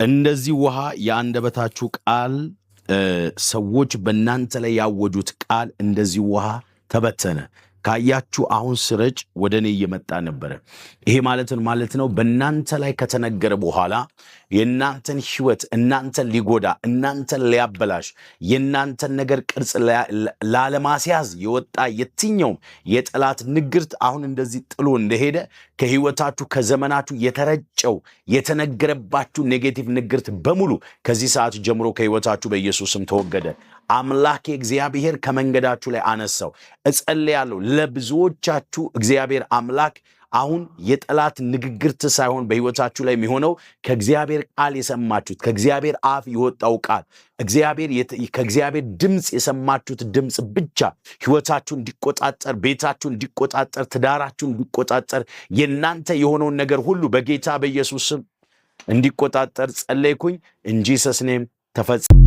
እንደዚህ ውሃ የአንደበታችሁ ቃል ሰዎች በእናንተ ላይ ያወጁት ቃል እንደዚህ ውሃ ተበተነ። ካያችሁ አሁን ስረጭ ወደ እኔ እየመጣ ነበረ። ይሄ ማለት ነው በእናንተ ላይ ከተነገረ በኋላ የእናንተን ህይወት እናንተን ሊጎዳ እናንተን ሊያበላሽ የእናንተን ነገር ቅርጽ ላለማስያዝ የወጣ የትኛውም የጠላት ንግርት አሁን እንደዚህ ጥሎ እንደሄደ ከህይወታችሁ ከዘመናችሁ የተረጨው የተነገረባችሁ ኔጌቲቭ ንግርት በሙሉ ከዚህ ሰዓት ጀምሮ ከህይወታችሁ በኢየሱስም ተወገደ። አምላክ እግዚአብሔር ከመንገዳችሁ ላይ አነሳው። እጸልያለሁ ለብዙዎቻችሁ እግዚአብሔር አምላክ አሁን የጠላት ንግግርት ሳይሆን በህይወታችሁ ላይ የሚሆነው ከእግዚአብሔር ቃል የሰማችሁት ከእግዚአብሔር አፍ የወጣው ቃል ከእግዚአብሔር ድምጽ የሰማችሁት ድምጽ ብቻ ህይወታችሁን እንዲቆጣጠር ቤታችሁን እንዲቆጣጠር ትዳራችሁን እንዲቆጣጠር የናንተ የሆነውን ነገር ሁሉ በጌታ በኢየሱስ ስም እንዲቆጣጠር ጸለይኩኝ። ኢን ጂሰስ ኔም ተፈጸመ።